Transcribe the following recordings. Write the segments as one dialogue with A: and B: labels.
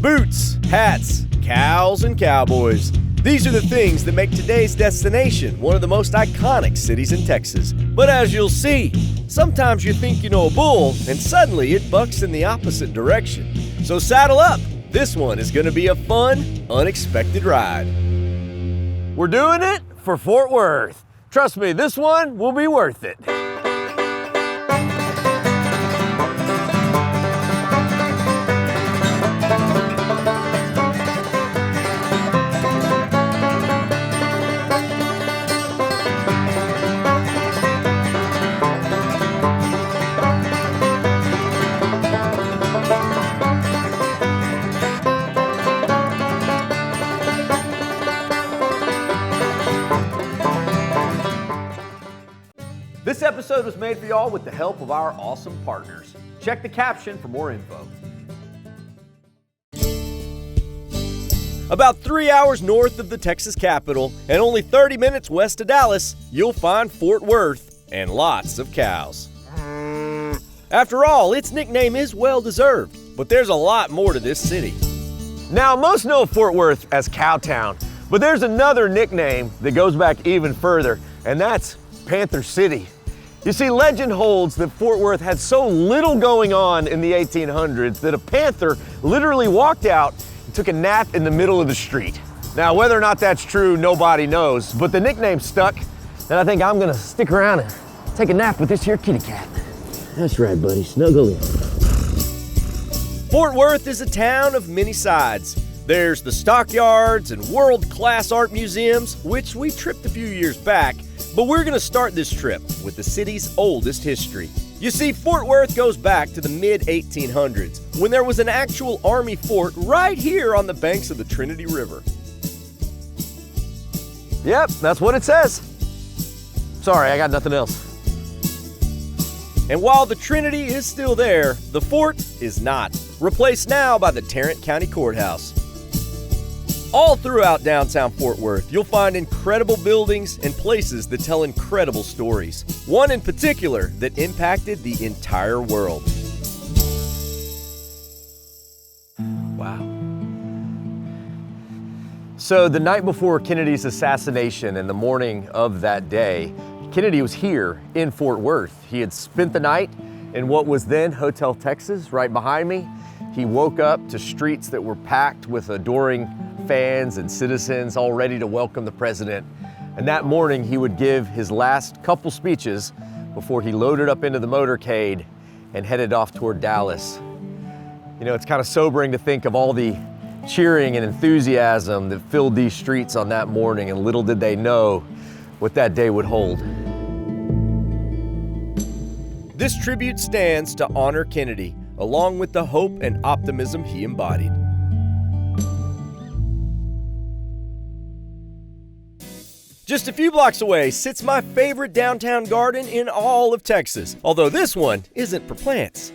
A: Boots, hats, cows, and cowboys. These are the things that make today's destination one of the most iconic cities in Texas. But as you'll see, sometimes you think you know a bull, and suddenly it bucks in the opposite direction. So saddle up. This one is going to be a fun, unexpected ride. We're doing it for Fort Worth. Trust me, this one will be worth it. This episode was made for y'all with the help of our awesome partners. Check the caption for more info. About 3 hours north of the Texas capital and only 30 minutes west of Dallas, you'll find Fort Worth and lots of cows. After all, its nickname is well-deserved, but there's a lot more to this city. Now, most know Fort Worth as Cowtown, but there's another nickname that goes back even further, and that's Panther City. You see, legend holds that Fort Worth had so little going on in the 1800s that a panther literally walked out and took a nap in the middle of the street. Now, whether or not that's true, nobody knows, but the nickname stuck, and I think I'm gonna stick around and take a nap with this here kitty cat. That's right, buddy, snuggle in. Fort Worth is a town of many sides. There's the stockyards and world-class art museums, which we tripped a few years back, but we're gonna start this trip with the city's oldest history. You see, Fort Worth goes back to the mid-1800s, when there was an actual Army fort right here on the banks of the Trinity River. Yep, that's what it says. Sorry, I got nothing else. And while the Trinity is still there, the fort is not, replaced now by the Tarrant County Courthouse. All throughout downtown Fort Worth, you'll find incredible buildings and places that tell incredible stories. One in particular that impacted the entire world. Wow. So the night before Kennedy's assassination and the morning of that day, Kennedy was here in Fort Worth. He had spent the night in what was then Hotel Texas, right behind me. He woke up to streets that were packed with adoring fans and citizens all ready to welcome the president. And that morning he would give his last couple speeches before he loaded up into the motorcade and headed off toward Dallas. You know, it's kind of sobering to think of all the cheering and enthusiasm that filled these streets on that morning, and little did they know what that day would hold. This tribute stands to honor Kennedy, along with the hope and optimism he embodied. Just a few blocks away sits my favorite downtown garden in all of Texas, although this one isn't for plants.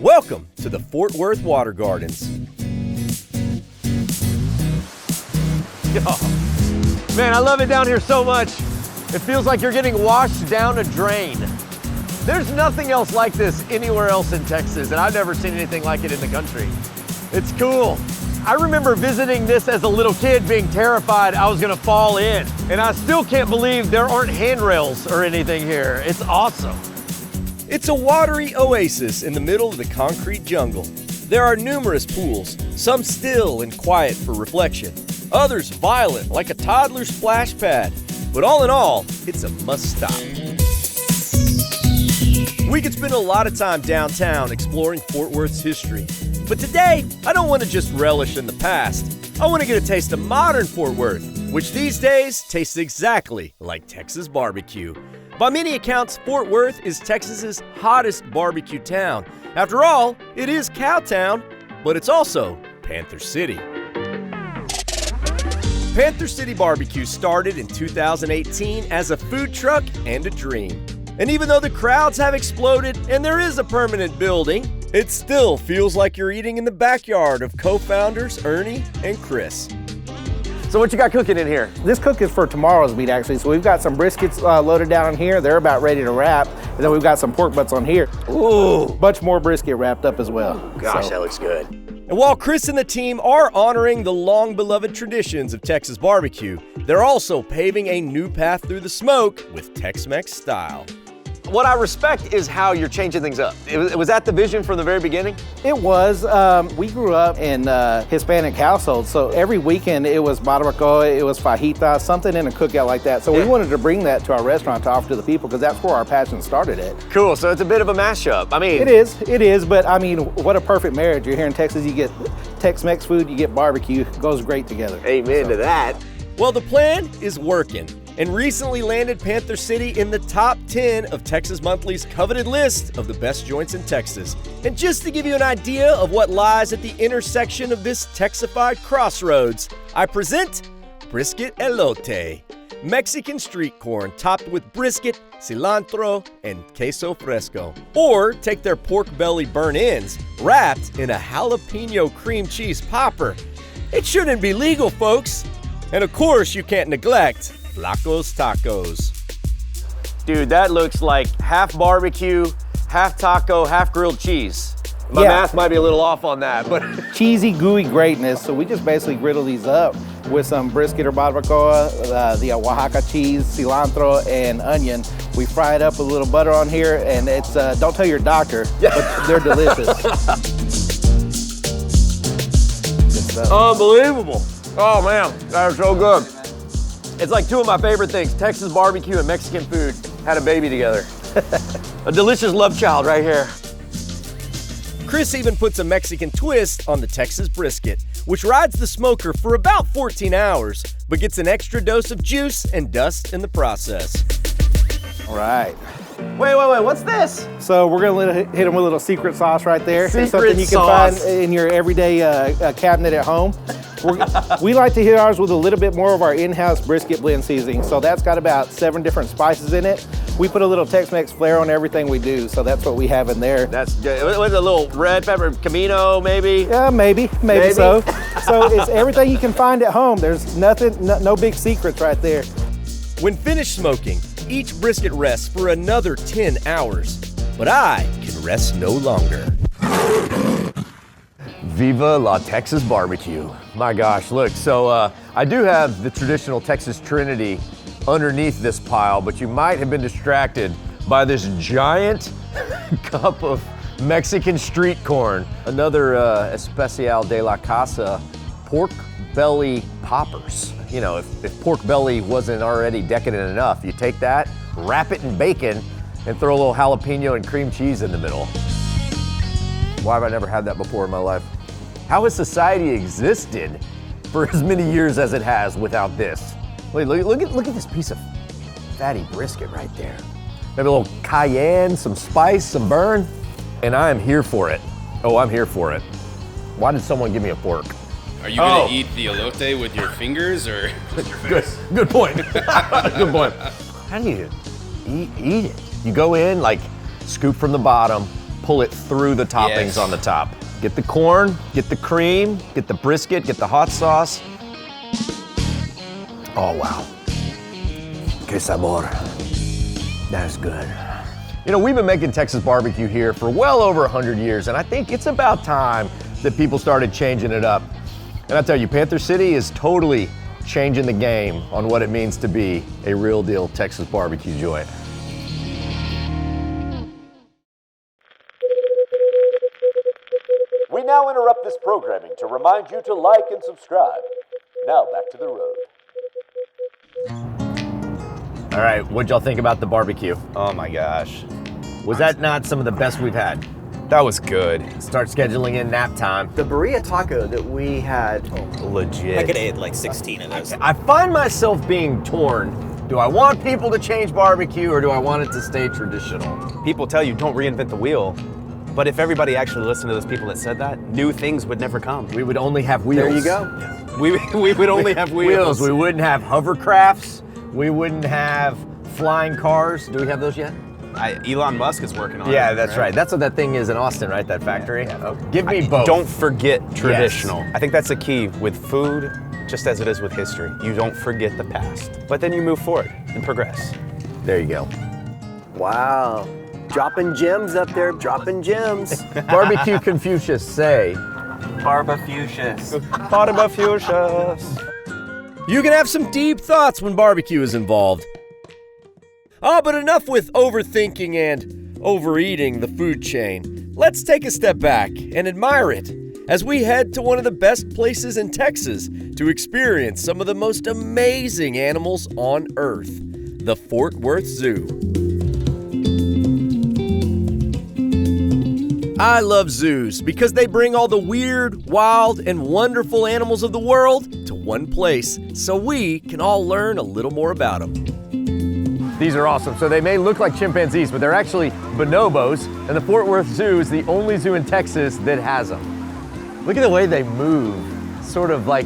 A: Welcome to the Fort Worth Water Gardens. Oh, man, I love it down here so much. It feels like you're getting washed down a drain. There's nothing else like this anywhere else in Texas, and I've never seen anything like it in the country. It's cool. I remember visiting this as a little kid being terrified I was gonna fall in. And I still can't believe there aren't handrails or anything here. It's awesome. It's a watery oasis in the middle of the concrete jungle. There are numerous pools, some still and quiet for reflection, others violent like a toddler's splash pad. But all in all, it's a must-stop. We could spend a lot of time downtown exploring Fort Worth's history. But today, I don't want to just relish in the past. I want to get a taste of modern Fort Worth, which these days tastes exactly like Texas barbecue. By many accounts, Fort Worth is Texas's hottest barbecue town. After all, it is Cowtown, but it's also Panther City. Panther City BBQ started in 2018 as a food truck and a dream. And even though the crowds have exploded and there is a permanent building, it still feels like you're eating in the backyard of co-founders Ernie and Chris. So what you got cooking in here?
B: This cook is for tomorrow's meat, actually. So we've got some briskets loaded down in here. They're about ready to wrap. And then we've got some pork butts on here.
A: Ooh.
B: Much more brisket wrapped up as well.
A: Gosh, that looks good. And while Chris and the team are honoring the long-beloved traditions of Texas barbecue, they're also paving a new path through the smoke with Tex-Mex style. What I respect is how you're changing things up. Was that the vision from the very beginning?
B: It was. We grew up in Hispanic households, so every weekend it was barbacoa, it was fajita, something in a cookout like that. So we wanted to bring that to our restaurant to offer to the people because that's where our passion started at.
A: Cool, so it's a bit of a mashup. I mean,
B: it is, but I mean, what a perfect marriage. You're here in Texas, you get Tex-Mex food, you get barbecue, it goes great together.
A: Amen to that. Well, the plan is working, and recently landed Panther City in the top 10 of Texas Monthly's coveted list of the best joints in Texas. And just to give you an idea of what lies at the intersection of this Texified crossroads, I present Brisket Elote, Mexican street corn topped with brisket, cilantro, and queso fresco. Or take their pork belly burnt-ends wrapped in a jalapeno cream cheese popper. It shouldn't be legal, folks. And of course, you can't neglect Flacos Tacos. Dude, that looks like half barbecue, half taco, half grilled cheese. My math might be a little off on that, but
B: cheesy, gooey greatness. So we just basically griddle these up with some brisket or barbacoa, the Oaxaca cheese, cilantro, and onion. We fry it up with a little butter on here, and it's, don't tell your doctor, but they're delicious.
A: Unbelievable. Oh man, that is so good. It's like two of my favorite things, Texas barbecue and Mexican food had a baby together. A delicious love child right here. Chris even puts a Mexican twist on the Texas brisket, which rides the smoker for about 14 hours, but gets an extra dose of juice and dust in the process.
B: All right.
A: Wait, what's this?
B: So we're gonna hit them with a little secret sauce right there.
A: Secret
B: it's something you can
A: sauce.
B: find in your everyday cabinet at home. We like to hit ours with a little bit more of our in-house brisket blend seasoning. So that's got about 7 different spices in it. We put a little Tex-Mex flair on everything we do, so that's what we have in there.
A: That's good. With a little red pepper, Camino, maybe?
B: Yeah, maybe so. So it's everything you can find at home. There's nothing, no big secrets right there.
A: When finished smoking, each brisket rests for another 10 hours. But I can rest no longer. Viva la Texas barbecue. My gosh, look, so I do have the traditional Texas Trinity underneath this pile, but you might have been distracted by this giant cup of Mexican street corn. Another Especial de la Casa pork belly poppers. You know, if pork belly wasn't already decadent enough, you take that, wrap it in bacon, and throw a little jalapeno and cream cheese in the middle. Why have I never had that before in my life? How has society existed for as many years as it has without this? Look at this piece of fatty brisket right there. Maybe a little cayenne, some spice, some burn, and I am here for it. Oh, I'm here for it. Why did someone give me a fork?
C: Are you gonna eat the elote with your fingers or just your face?
A: Good point. Good point. How do you eat it? You go in, like, scoop from the bottom, pull it through the toppings on the top. Get the corn, get the cream, get the brisket, get the hot sauce. Oh, wow. Que sabor. That is good. You know, we've been making Texas barbecue here for well over 100 years, and I think it's about time that people started changing it up. And I tell you, Panther City is totally changing the game on what it means to be a real deal Texas barbecue joint. We now interrupt this programming to remind you to like and subscribe. Now back to the road. All right, what'd y'all think about the barbecue?
D: Oh my gosh.
A: Was that not some of the best we've had?
D: That was good.
A: Start scheduling in nap time.
E: The burrito taco that we had,
D: Legit.
E: I could have ate like 16 of those.
A: I find myself being torn. Do I want people to change barbecue or do I want it to stay traditional?
D: People tell you don't reinvent the wheel, but if everybody actually listened to those people that said that, new things would never come.
A: We would only have wheels.
E: There you go.
D: We would only have wheels.
A: We wouldn't have hovercrafts. We wouldn't have flying cars. Do we have those yet?
D: Elon Musk is working on it.
A: Yeah, that's right. That's what that thing is in Austin, right? That factory?
D: Yeah.
A: Okay. Give me both.
D: Don't forget traditional.
A: Yes.
D: I think that's the key with food, just as it is with history. You don't forget the past, but then you move forward and progress.
A: There you go.
E: Wow. Dropping gems up there, dropping gems.
F: Barbecue Confucius, say.
E: Barbafucius.
F: Barbafucius.
A: You can have some deep thoughts when barbecue is involved. But enough with overthinking and overeating the food chain. Let's take a step back and admire it as we head to one of the best places in Texas to experience some of the most amazing animals on Earth, the Fort Worth Zoo. I love zoos because they bring all the weird, wild, and wonderful animals of the world to one place so we can all learn a little more about them.
F: These are awesome. So they may look like chimpanzees, but they're actually bonobos, and the Fort Worth Zoo is the only zoo in Texas that has them. Look at the way they move. Sort of like,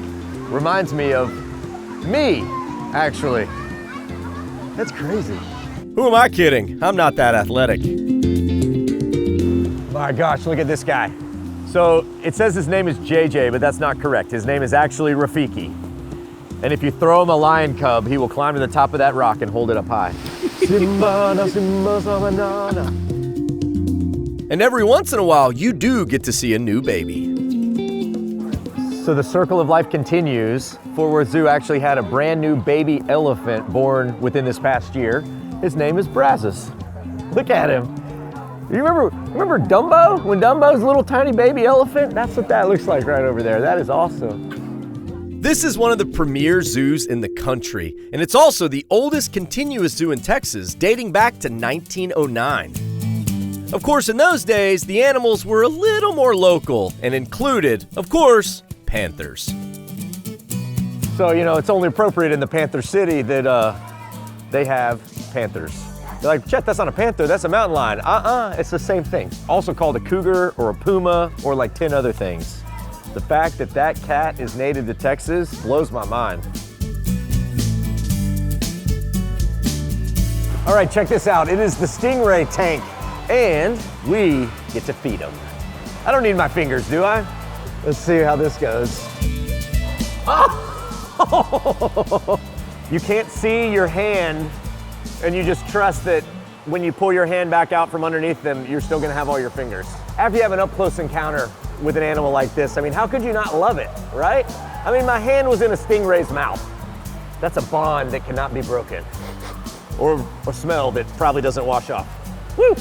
F: reminds me of me, actually. That's crazy.
A: Who am I kidding? I'm not that athletic.
F: My gosh, look at this guy. So it says his name is JJ, but that's not correct. His name is actually Rafiki. And if you throw him a lion cub, he will climb to the top of that rock and hold it up high.
A: And every once in a while, you do get to see a new baby.
F: So the circle of life continues. Fort Worth Zoo actually had a brand new baby elephant born within this past year. His name is Brazos. Look at him. You remember Dumbo? When Dumbo's a little tiny baby elephant? That's what that looks like right over there. That is awesome.
A: This is one of the premier zoos in the country, and it's also the oldest continuous zoo in Texas, dating back to 1909. Of course, in those days, the animals were a little more local and included, of course, panthers.
F: So, it's only appropriate in the Panther City that they have panthers. They're like, Chet, that's not a panther, that's a mountain lion. It's the same thing. Also called a cougar or a puma or like 10 other things. The fact that that cat is native to Texas blows my mind. All right, check this out. It is the Stingray tank, and we get to feed them. I don't need my fingers, do I? Let's see how this goes. Oh! You can't see your hand, and you just trust that when you pull your hand back out from underneath them, you're still gonna have all your fingers. After you have an up-close encounter with an animal like this, how could you not love it, right? My hand was in a stingray's mouth. That's a bond that cannot be broken. Or a smell that probably doesn't wash off. Woo!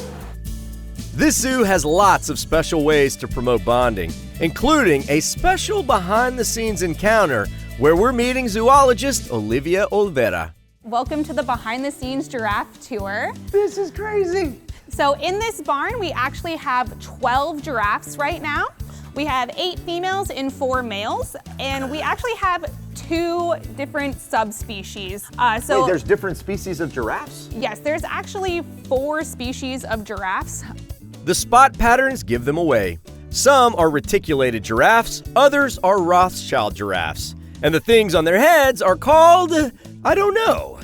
A: This zoo has lots of special ways to promote bonding, including a special behind-the-scenes encounter where we're meeting zoologist Olivia Olvera.
G: Welcome to the behind-the-scenes giraffe tour.
F: This is crazy.
G: So in this barn, we actually have 12 giraffes right now. We have 8 females and 4 males, and we actually have 2 different subspecies.
F: Wait, there's different species of giraffes?
G: Yes, there's actually 4 species of giraffes.
A: The spot patterns give them away. Some are reticulated giraffes, others are Rothschild giraffes. And the things on their heads are called, I don't know.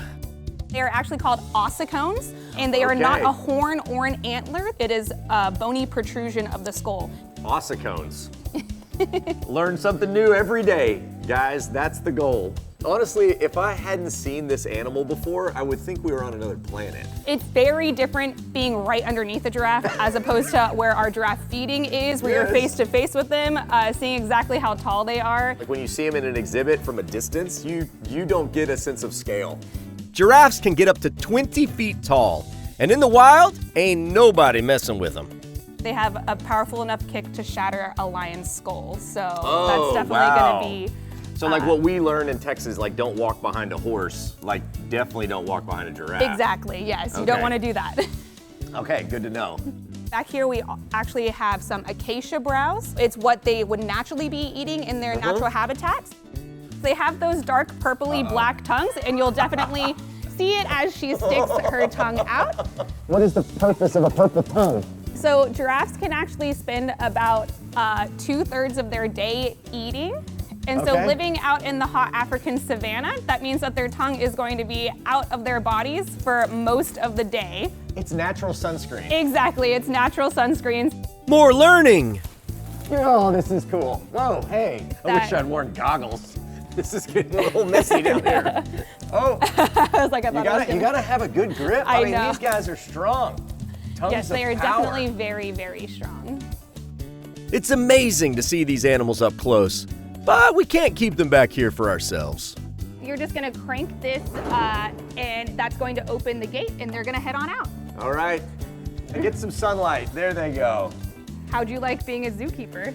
G: They are actually called ossicones, and they are not a horn or an antler. It is a bony protrusion of the skull.
F: Ossicones. Learn something new every day, guys. That's the goal. Honestly, if I hadn't seen this animal before, I would think we were on another planet.
G: It's very different being right underneath a giraffe as opposed to where our giraffe feeding is, where you're face to face with them, seeing exactly how tall they are.
F: Like when you see them in an exhibit from a distance, you don't get a sense of scale.
A: Giraffes can get up to 20 feet tall, and in the wild, ain't nobody messing with them.
G: They have a powerful enough kick to shatter a lion's skull, so that's definitely gonna be.
F: So like what we learn in Texas, like don't walk behind a horse, like definitely don't walk behind a giraffe.
G: Exactly, yes, you don't wanna do that.
F: Okay, good to know.
G: Back here we actually have some acacia browse. It's what they would naturally be eating in their natural habitats. They have those dark purpley black tongues, and you'll definitely see it as she sticks her tongue out.
F: What is the purpose of a purple tongue?
G: So giraffes can actually spend about 2/3 of their day eating. And so living out in the hot African savanna, that means that their tongue is going to be out of their bodies for most of the day.
F: It's natural sunscreen.
G: Exactly, it's natural sunscreen.
A: More learning.
F: Oh, this is cool. Whoa, hey, I wish I'd worn goggles. This is getting a little messy down here. Oh,
G: I was like, I thought
F: you gotta have a good grip.
G: I
F: mean,
G: know.
F: these guys are strong.
G: Yes, they are definitely very, very strong.
A: It's amazing to see these animals up close, but we can't keep them back here for ourselves.
G: You're just gonna crank this and that's going to open the gate and they're gonna head on out.
F: All right, and get some sunlight. There they go.
G: How'd you like being a zookeeper?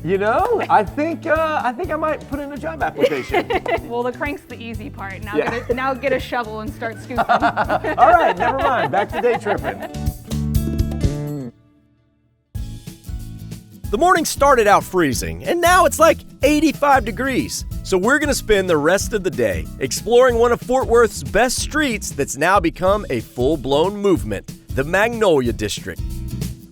F: You know, I think I might put in a job application.
G: Well, the crank's the easy part. Now,
F: Yeah.
G: now get a shovel and start scooping.
F: All right, never mind. Back to day tripping.
A: The morning started out freezing, and now it's like 85 degrees. So we're gonna spend the rest of the day exploring one of Fort Worth's best streets that's now become a full-blown movement, the Magnolia District.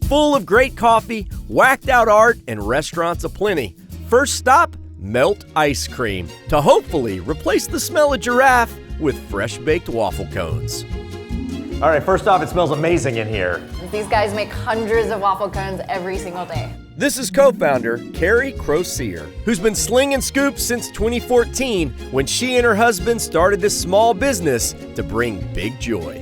A: Full of great coffee, whacked out art, and restaurants aplenty. First stop, Melt Ice Cream, to hopefully replace the smell of giraffe with fresh-baked waffle cones.
F: All right, first off, it smells amazing in here.
H: These guys make hundreds of waffle cones every single day.
A: This is co-founder Carrie Crosier, who's been slinging scoops since 2014 when she and her husband started this small business to bring big joy.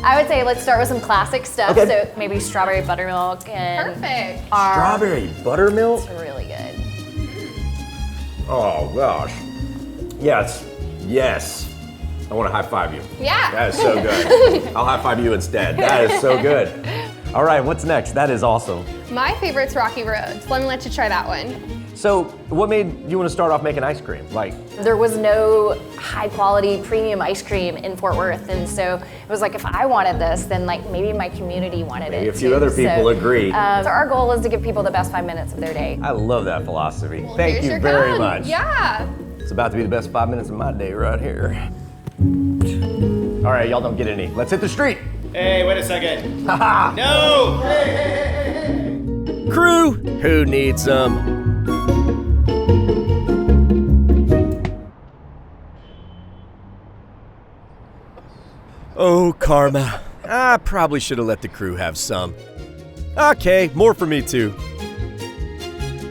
H: I would say let's start with some classic stuff.
F: Okay.
H: So maybe strawberry buttermilk and
G: Perfect.
F: Strawberry buttermilk?
H: It's really good.
F: Oh gosh. Yes. Yes. I want to high five you.
G: Yeah.
F: That is so good. I'll high five you instead. That is so good. All right, what's next? That is awesome.
I: My favorite's Rocky Road. So let me let you try that one.
F: So, what made you want to start off making ice cream? Like,
H: There was no high quality premium ice cream in Fort Worth, and so it was like if I wanted this, then like maybe my community wanted it.
F: maybe a few
H: too.
F: other people agree.
H: So our goal is to give people the best 5 minutes of their day.
F: I love that philosophy. Thank
I: Here's
F: you
I: your
F: very
I: cone.
F: much.
I: Yeah.
F: It's about to be the best 5 minutes of my day right here. All right, y'all don't get any. Let's hit the street.
C: Hey, wait a second. No!
A: Crew, who needs them? Oh, karma. I probably should have let the crew have some. Okay, more for me too.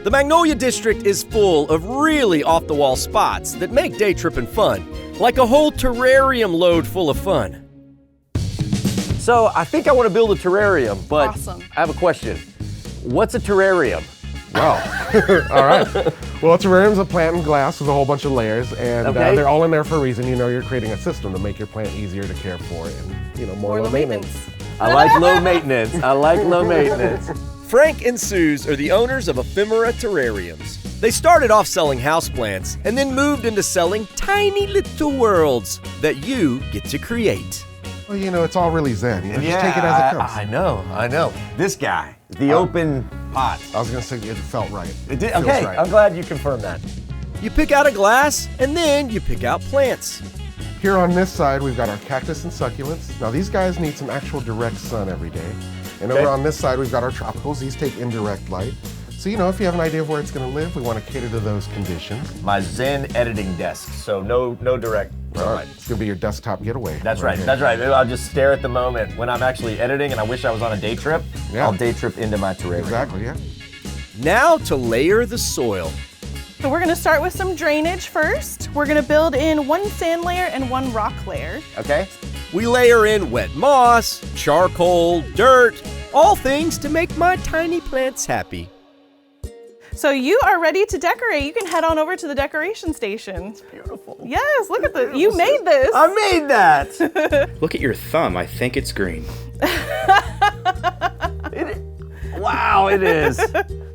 A: The Magnolia District is full of really off-the-wall spots that make day tripping fun, like a whole terrarium load full of fun.
F: So, I think I want to build a terrarium, but
I: Awesome.
F: I have a question. What's a terrarium?
J: Well, all right. Well, a terrarium's a plant in glass with a whole bunch of layers, and
F: Okay.
J: they're all in there for a reason. You know, you're creating a system to make your plant easier to care for and, you know, more low maintenance.
F: I like low maintenance. I like low maintenance.
A: Frank and Suze are the owners of Ephemera Terrariums. They started off selling houseplants and then moved into selling tiny little worlds that you get to create.
J: Well, you know, it's all really zen. You know, just take it as it comes.
F: I know. This guy, the open pot.
J: I was going to say it felt right.
F: It did,
J: Feels
F: okay,
J: right.
F: I'm glad you confirmed that.
A: You pick out a glass and then you pick out plants.
J: Here on this side, we've got our cactus and succulents. Now, these guys need some actual direct sun every day. And
F: Okay.
J: over on this side, we've got our tropicals. These take indirect light. So, you know, if you have an idea of where it's going to live, we want to cater to those conditions.
F: My Zen editing desk, so no direct sunlight.
J: It's going to be your desktop getaway.
F: That's right,
J: here.
F: that's right. I'll just stare at the moment when I'm actually editing and I wish I was on a day trip.
J: Yeah.
F: I'll day trip into my terrarium.
J: Exactly, yeah.
A: Now to layer the soil.
K: So we're gonna start with some drainage first. We're gonna build in one sand layer and one rock layer.
F: Okay.
A: We layer in wet moss, charcoal, dirt, all things to make my tiny plants happy.
K: So you are ready to decorate. You can head on over to the decoration station. It's beautiful. Yes, look at this. You made this.
F: I made that.
C: Look at your thumb. I think it's green.
F: Wow, it is.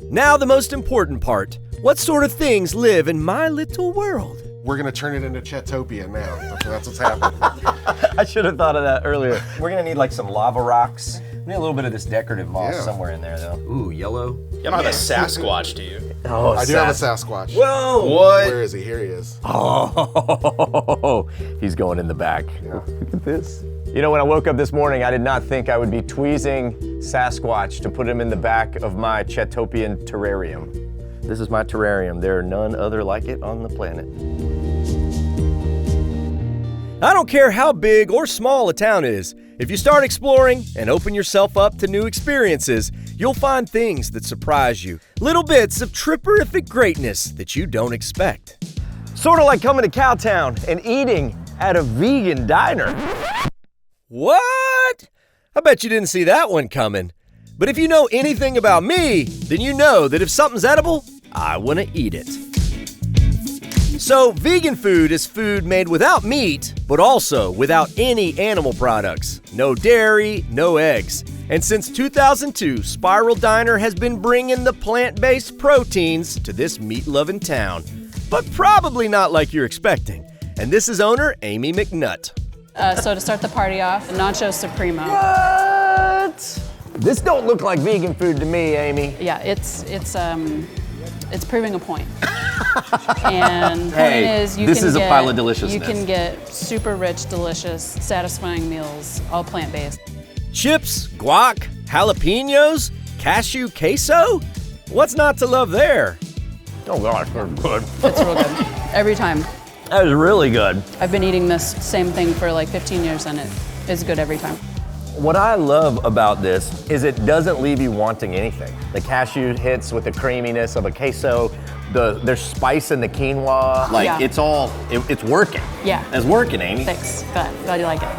A: Now the most important part. What sort of things live in my little world?
J: We're going to turn it into Chetopia now. That's what's happening.
F: I should have thought of that earlier. We're gonna need like some lava rocks. We need a little bit of this decorative moss
J: Yeah.
F: somewhere in there though. Ooh, yellow.
C: You don't have a Sasquatch, do you?
F: Oh,
J: I do have a Sasquatch.
F: Whoa!
C: What?
J: Where is he? Here he is.
F: Oh, he's going in the back. Look at this. You know, when I woke up this morning, I did not think I would be tweezing Sasquatch to put him in the back of my Chetopian terrarium. This is my terrarium. There are none other like it on the planet.
A: I don't care how big or small a town is. If you start exploring and open yourself up to new experiences, you'll find things that surprise you. Little bits of tripperific greatness that you don't expect.
F: Sort of like coming to Cowtown and eating at a vegan diner.
A: What? I bet you didn't see that one coming. But if you know anything about me, then you know that if something's edible, I want to eat it. So, vegan food is food made without meat, but also without any animal products. No dairy, no eggs. And since 2002, Spiral Diner has been bringing the plant-based proteins to this meat-loving town. But probably not like you're expecting. And this is owner Amy McNutt.
L: So to start the party off, Nacho Supremo.
F: What? This don't look like vegan food to me, Amy.
L: Yeah, it's proving a point. And the point is,
D: this is a pile of deliciousness.
L: You can get super rich, delicious, satisfying meals, all plant-based.
A: Chips, guac, jalapenos, cashew queso? What's not to love there?
F: Oh gosh, they're good.
L: It's real good. Every time.
F: That is really good.
L: I've been eating this same thing for like 15 years and it is good every time.
F: What I love about this is it doesn't leave you wanting anything. The cashew hits with the creaminess of a queso. There's spice in the quinoa.
L: Yeah.
F: It's working.
L: Yeah.
F: It's working, Amy.
L: Thanks. Glad you like it.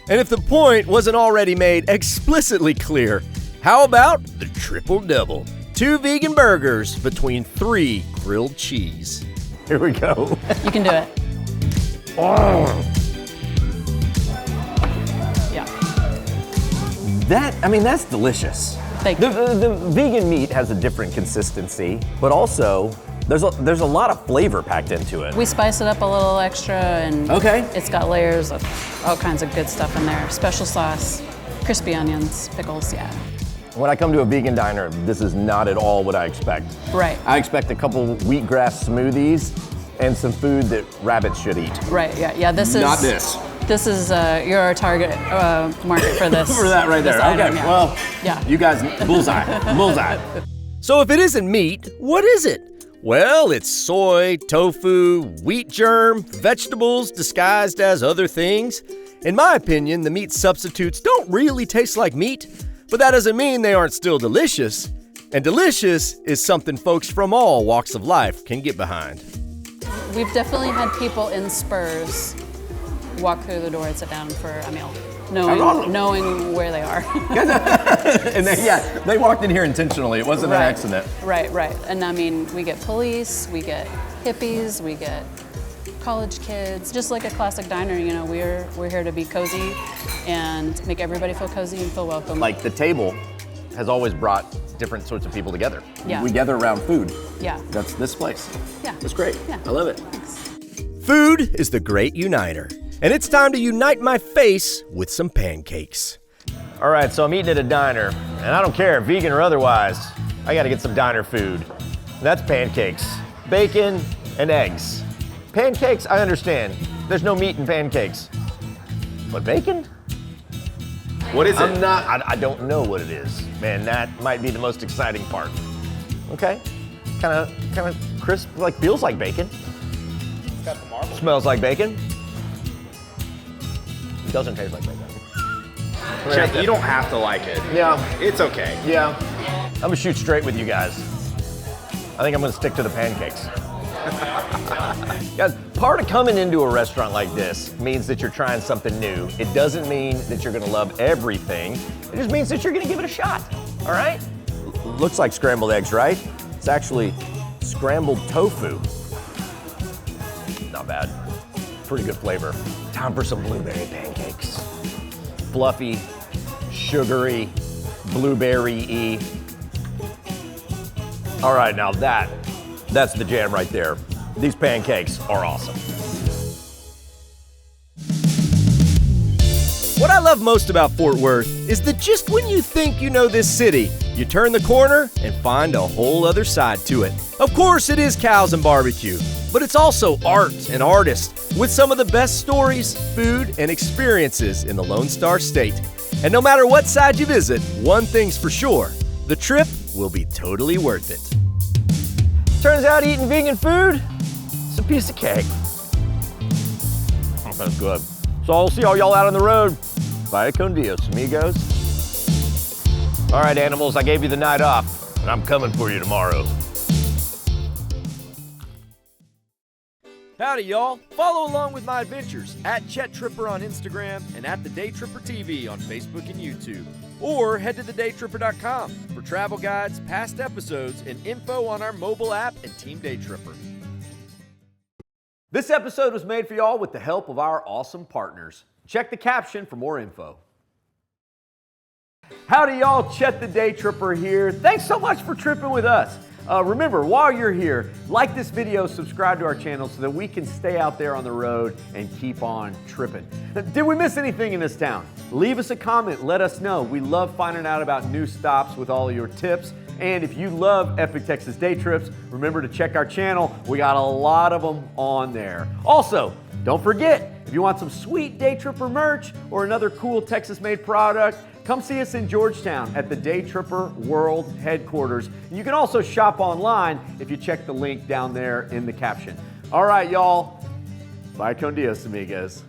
A: And if the point wasn't already made explicitly clear, how about the triple double? 2 vegan burgers between 3 grilled cheese.
F: Here we go.
L: You can do it.
F: Oh.
L: Yeah.
F: That's delicious.
L: Thank you.
F: The vegan meat has a different consistency, but also there's a lot of flavor packed into it.
L: We spice it up a little extra and it's got layers of all kinds of good stuff in there. Special sauce, crispy onions, pickles, yeah.
F: When I come to a vegan diner, this is not at all what I expect.
L: Right.
F: I expect a couple wheatgrass smoothies and some food that rabbits should eat.
L: Right, yeah, this is...
F: Not this.
L: This is, you're our target market for this.
F: For that right there,
L: item,
F: okay.
L: yeah.
F: Well,
L: yeah.
F: You guys, bullseye, bullseye.
A: So if it isn't meat, what is it? Well, it's soy, tofu, wheat germ, vegetables disguised as other things. In my opinion, the meat substitutes don't really taste like meat, but that doesn't mean they aren't still delicious. And delicious is something folks from all walks of life can get behind.
L: We've definitely had people in Spurs walk through the door and sit down for a meal, knowing where they are.
F: And they walked in here intentionally. It wasn't an accident.
L: Right. And I mean, we get police, we get hippies, we get college kids, just like a classic diner. You know, we're here to be cozy and make everybody feel cozy and feel welcome.
F: Like the table has always brought different sorts of people together.
L: Yeah.
F: We gather around food.
L: Yeah.
F: That's this place.
L: Yeah.
F: It's great.
L: Yeah.
F: I love it.
L: Thanks.
A: Food is the great uniter. And it's time to unite my face with some pancakes.
F: All right, so I'm eating at a diner, and I don't care, vegan or otherwise, I gotta get some diner food. And that's pancakes, bacon, and eggs. Pancakes, I understand. There's no meat in pancakes. But bacon?
C: What is it?
F: I don't know what it is. Man, that might be the most exciting part. Okay, kind of crisp, like feels like bacon.
C: It's got the marble.
F: Smells like bacon. It doesn't taste like bacon.
C: Chet, you don't have to like it.
F: Yeah.
C: It's okay.
F: Yeah. I'm gonna shoot straight with you guys. I think I'm gonna stick to the pancakes. Guys, part of coming into a restaurant like this means that you're trying something new. It doesn't mean that you're gonna love everything. It just means that you're gonna give it a shot, all right? Looks like scrambled eggs, right? It's actually scrambled tofu. Not bad. Pretty good flavor. Time for some blueberry pancakes. Fluffy, sugary, blueberry-y. All right, now that's the jam right there. These pancakes are awesome.
A: What I love most about Fort Worth is that just when you think you know this city, you turn the corner and find a whole other side to it. Of course, it is cows and barbecue, but it's also art and artists with some of the best stories, food, and experiences in the Lone Star State. And no matter what side you visit, one thing's for sure, the trip will be totally worth it.
F: Turns out eating vegan food is a piece of cake. Oh, that's good. So I'll see all y'all out on the road. Vaya con Dios, amigos. All right, animals, I gave you the night off, and I'm coming for you tomorrow.
A: Howdy, y'all. Follow along with my adventures at Chet Tripper on Instagram and at The Day Tripper TV on Facebook and YouTube. Or head to thedaytripper.com for travel guides, past episodes, and info on our mobile app and Team Day Tripper. This episode was made for y'all with the help of our awesome partners. Check the caption for more info. Howdy, y'all. Chet the Day Tripper here. Thanks so much for tripping with us. Remember, while you're here, like this video, subscribe to our channel so that we can stay out there on the road and keep on tripping. Did we miss anything in this town? Leave us a comment, let us know. We love finding out about new stops with all of your tips. And if you love Epic Texas Day Trips, remember to check our channel. We got a lot of them on there. Also, don't forget, if you want some sweet Day Tripper merch or another cool Texas-made product, come see us in Georgetown at the Day Tripper World Headquarters. You can also shop online if you check the link down there in the caption. All right, y'all. Bye con Dios, amigos.